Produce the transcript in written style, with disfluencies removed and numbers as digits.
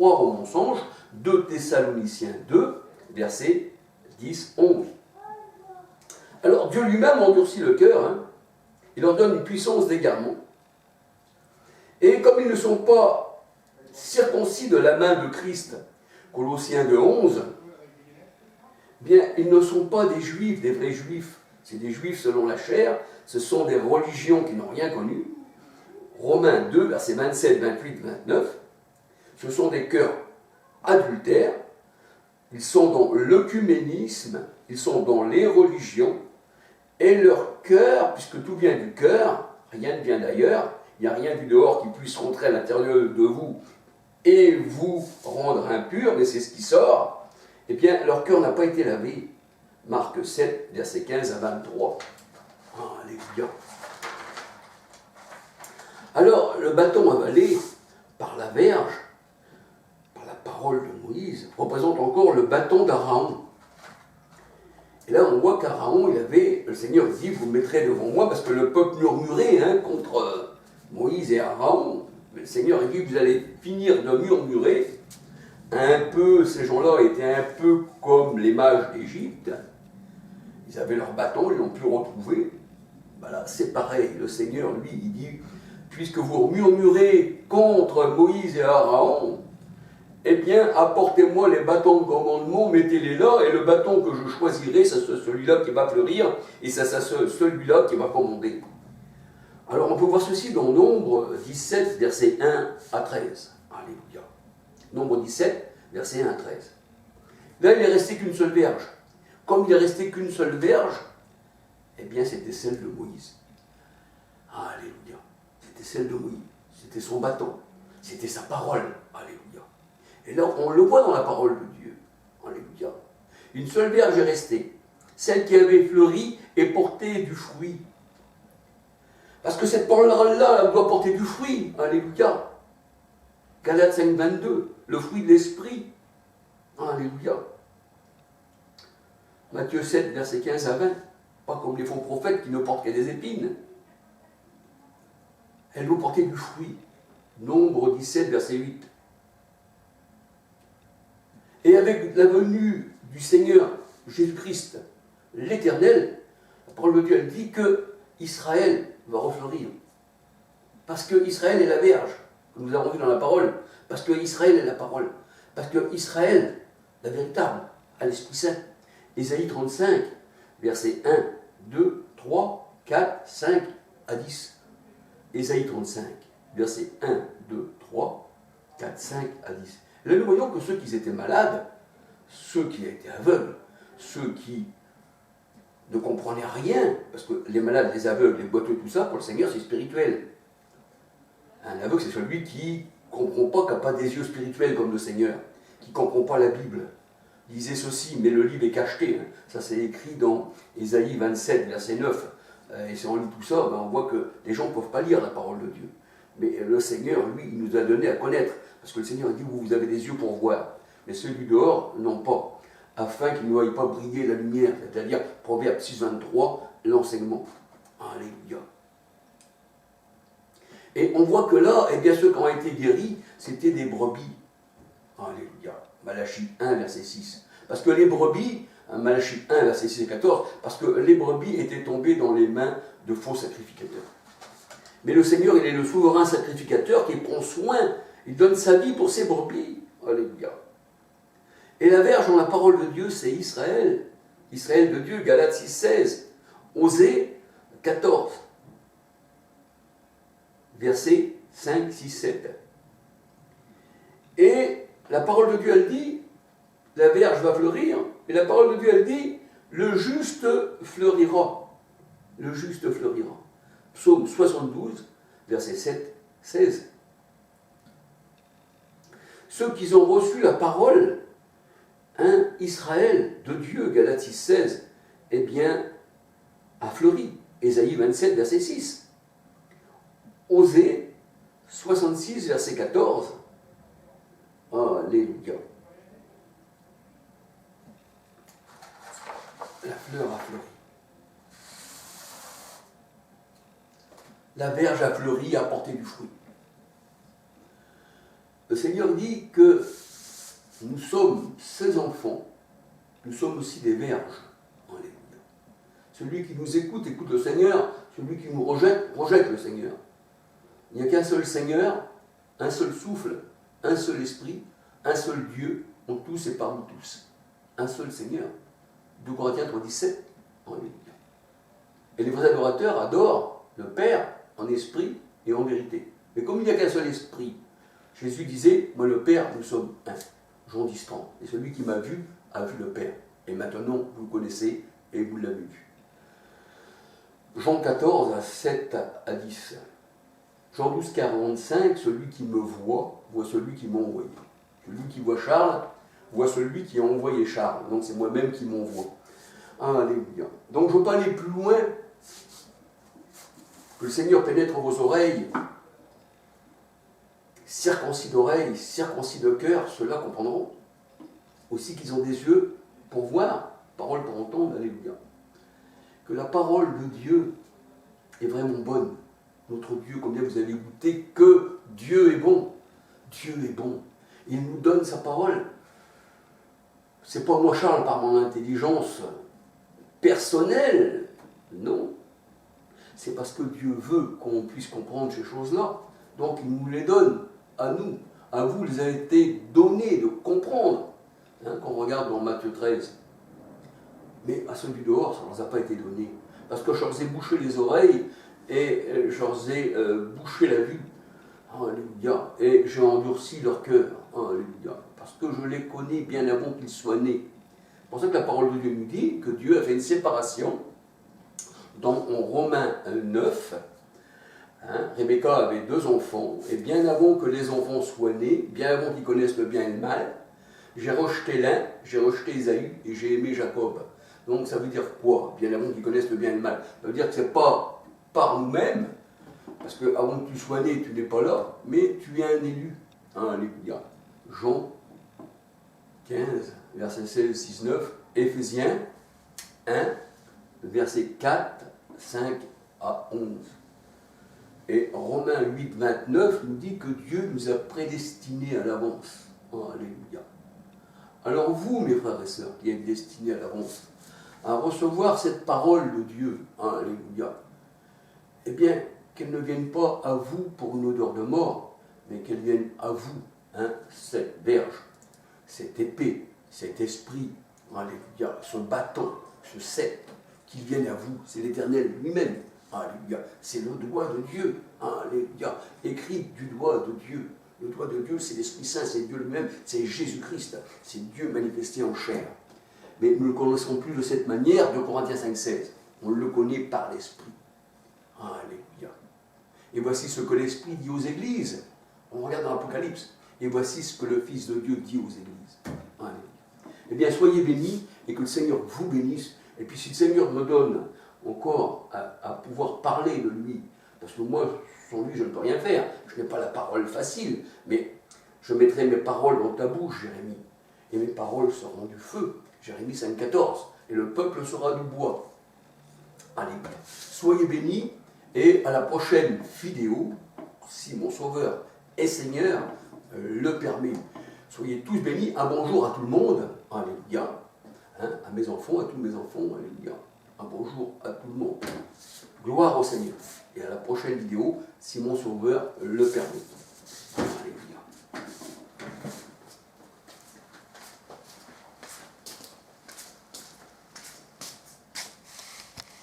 croire au mensonge, 2 Thessaloniciens 2, versets 10-11. Alors Dieu lui-même endurcit le cœur, hein. Il leur donne une puissance d'égarement. Et comme ils ne sont pas circoncis de la main de Christ, Colossiens 2:11, bien, ils ne sont pas des juifs, des vrais juifs. C'est des juifs selon la chair, ce sont des religions qui n'ont rien connu. Romains 2, versets 27, 28, 29, ce sont des cœurs adultères, ils sont dans l'œcuménisme, ils sont dans les religions, et leur cœur, puisque tout vient du cœur, rien ne vient d'ailleurs, il n'y a rien du dehors qui puisse rentrer à l'intérieur de vous et vous rendre impur, mais c'est ce qui sort, eh bien, leur cœur n'a pas été lavé. Marc 7, versets 15 à 23. Alléluia. Alors, le bâton avalé par la verge, par la parole de Moïse, représente encore le bâton d'Aaron. Et là, on voit qu'Aaron, le Seigneur dit, vous me mettrez devant moi, parce que le peuple murmurait contre Moïse et Aaron. Mais le Seigneur dit, vous allez finir de murmurer. Un peu, ces gens-là étaient un peu comme les mages d'Égypte. Ils avaient leur bâton, ils l'ont pu retrouver. Voilà, c'est pareil. Le Seigneur, lui, il dit, puisque vous murmurez contre Moïse et Aaron, eh bien, apportez-moi les bâtons de commandement, mettez-les là, et le bâton que je choisirai, c'est celui-là qui va fleurir, et c'est celui-là qui va commander. Alors, on peut voir ceci dans Nombre 17, versets 1 à 13. Alléluia. Nombre 17, versets 1 à 13. Là, il n'est resté qu'une seule verge. Comme il n'est resté qu'une seule verge, eh bien, c'était celle de Moïse. Alléluia. C'était celle de Moïse. C'était son bâton. C'était sa parole. Alléluia. Et là, on le voit dans la parole de Dieu. Alléluia. Une seule verge est restée. Celle qui avait fleuri et porté du fruit. Parce que cette parole-là, elle doit porter du fruit. Alléluia. Galates 5, 22. Le fruit de l'esprit. Alléluia. Matthieu 7, versets 15 à 20. Pas comme les faux prophètes qui ne portent que des épines. Elle doit porter du fruit. Nombre 17, verset 8. Et avec la venue du Seigneur Jésus-Christ, l'Éternel, la parole de Dieu, elle dit que Israël va refleurir. Parce que Israël est la verge, que nous avons vu dans la parole. Parce que Israël est la parole. Parce que Israël, la véritable, a l'Esprit Saint. Ésaïe 35, versets 1, 2, 3, 4, 5 à 10. Ésaïe 35, versets 1, 2, 3, 4, 5 à 10. Et là, nous voyons que ceux qui étaient malades, ceux qui étaient aveugles, ceux qui ne comprenaient rien, parce que les malades, les aveugles, les boiteux, tout ça, pour le Seigneur, c'est spirituel. Un aveugle, c'est celui qui ne comprend pas, qui n'a pas des yeux spirituels comme le Seigneur, qui ne comprend pas la Bible. Il disait ceci, mais le livre est cacheté. Ça, c'est écrit dans Ésaïe 27, verset 9. Et si on lit tout ça, on voit que les gens ne peuvent pas lire la parole de Dieu. Mais le Seigneur, lui, il nous a donné à connaître. Parce que le Seigneur dit, vous avez des yeux pour voir. Mais ceux du dehors n'ont pas. Afin qu'ils ne voient pas briller la lumière. C'est-à-dire, Proverbe 6, 23, l'enseignement. Alléluia. Et on voit que là, eh bien, ceux qui ont été guéris, c'était des brebis. Alléluia. Malachie 1, verset 6. Parce que les brebis, Malachie 1, verset 6 et 14, parce que les brebis étaient tombées dans les mains de faux sacrificateurs. Mais le Seigneur, il est le souverain sacrificateur qui prend soin, il donne sa vie pour ses brebis. Alléluia. Et la verge dans la parole de Dieu, c'est Israël. Israël de Dieu, Galates 6, 16. Osée 14. Versets 5, 6, 7. Et la parole de Dieu, elle dit, la verge va fleurir, et la parole de Dieu, elle dit, le juste fleurira. Le juste fleurira. Psaume 72, verset 7, 16. Ceux qui ont reçu la parole, Israël de Dieu, Galates 6, 16, eh bien, a fleuri. Ésaïe 27, verset 6. Osée 66, verset 14. Alléluia. La fleur a fleuri. La verge a fleuri, a porté du fruit. Seigneur dit que nous sommes ses enfants, nous sommes aussi des verges. Alléluia. Celui qui nous écoute, écoute le Seigneur. Celui qui nous rejette, rejette le Seigneur. Il n'y a qu'un seul Seigneur, un seul souffle, un seul esprit, un seul Dieu, en tous et par nous tous. Un seul Seigneur. 2 Corinthiens 3,17. Alléluia. Et les vrais adorateurs adorent le Père en esprit et en vérité. Mais comme il n'y a qu'un seul esprit, Jésus disait, moi le Père, nous sommes un. Jean 10,30. Et celui qui m'a vu a vu le Père. Et maintenant, vous le connaissez et vous l'avez vu. Jean 14, 7 à 10. Jean 12, 45, celui qui me voit celui qui m'a envoyé. Celui qui voit Charles voit celui qui a envoyé Charles. Donc c'est moi-même qui m'envoie. Alléluia. Donc je ne veux pas aller plus loin. Que le Seigneur pénètre vos oreilles. Circoncis d'oreilles, circoncis de cœur, ceux-là comprendront. Aussi qu'ils ont des yeux pour voir, parole pour entendre. Alléluia. Que la parole de Dieu est vraiment bonne. Notre Dieu, combien vous avez goûté que Dieu est bon. Dieu est bon. Il nous donne sa parole. C'est pas moi, Charles, par mon intelligence personnelle. Non. C'est parce que Dieu veut qu'on puisse comprendre ces choses-là. Donc il nous les donne à nous. À vous, il a été donné de comprendre. Quand on regarde dans Matthieu 13. Mais à ceux du dehors, ça ne leur a pas été donné. Parce que je leur ai bouché les oreilles et je leur ai bouché la vue. Alléluia. Et j'ai endurci leur cœur. Alléluia. Parce que je les connais bien avant qu'ils soient nés. C'est pour ça que la parole de Dieu nous dit que Dieu a fait une séparation dans Romains 9. Rebecca avait 2 enfants, et bien avant que les enfants soient nés, bien avant qu'ils connaissent le bien et le mal, j'ai rejeté l'un, j'ai rejeté Isaïe, et j'ai aimé Jacob. Donc ça veut dire quoi? Bien avant qu'ils connaissent le bien et le mal. Ça veut dire que ce n'est pas par nous-mêmes, parce qu'avant que tu sois né, tu n'es pas là, mais tu es un élu. Alléluia. Jean 15, verset 16, 6, 9, Éphésiens 1, verset 4, 5 à 11. Et Romains 8, 29 nous dit que Dieu nous a prédestinés à l'avance. Alléluia. Alors vous, mes frères et sœurs, qui êtes destinés à l'avance, à recevoir cette parole de Dieu, alléluia, eh bien, qu'elle ne vienne pas à vous pour une odeur de mort, mais qu'elle vienne à vous, cette verge, cette épée, cet esprit, alléluia, ce bâton, ce sceptre, qu'il vienne à vous, c'est l'Éternel lui-même. Alléluia. C'est le doigt de Dieu. Alléluia. Écrit du doigt de Dieu. Le doigt de Dieu, c'est l'Esprit Saint, c'est Dieu lui-même, c'est Jésus-Christ. C'est Dieu manifesté en chair. Mais nous ne le connaissons plus de cette manière, de Corinthiens 5,16. On le connaît par l'Esprit. Alléluia. Et voici ce que l'Esprit dit aux églises. On regarde dans l'Apocalypse. Et voici ce que le Fils de Dieu dit aux églises. Alléluia. Eh bien, soyez bénis et que le Seigneur vous bénisse. Et puis si le Seigneur me donne encore à pouvoir parler de lui, parce que moi, sans lui, je ne peux rien faire. Je n'ai pas la parole facile, mais je mettrai mes paroles dans ta bouche, Jérémie, et mes paroles seront du feu. Jérémie 5,14. Et le peuple sera du bois. Allez, soyez bénis, et à la prochaine vidéo, si mon Sauveur et Seigneur le permet. Soyez tous bénis. Un bonjour à tout le monde. Alléluia. À mes enfants, à tous mes enfants. Alléluia. Un bonjour à tout le monde. Gloire au Seigneur. Et à la prochaine vidéo, si mon Sauveur le permet.